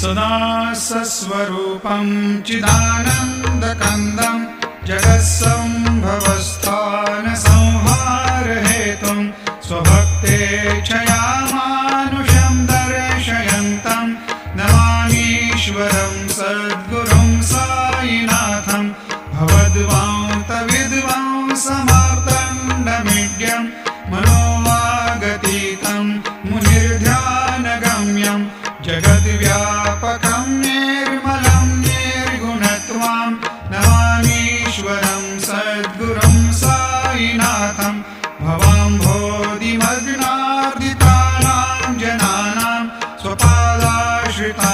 सदा सस्वरूपं चिदानन्दकन्दं जगत्सम्भवस्थानसंहारहेतुं स्वभक्तेच्छयामानुषं दर्शयन्तं नमामीश्वरं सद्गुरुं साईनाथं भवद्वान्तविद्वांसमार्तण्डमीड्यं मनोवागतीतं मुनिर्ध्यानगम्यं जगद्व्यापकं निर्मलं निर्गुणत्वं नमामीश्वरं सद्गुरुं साईनाथं भवाम्भोधिमग्नार्दितानां जनानां स्वपादाश्रिता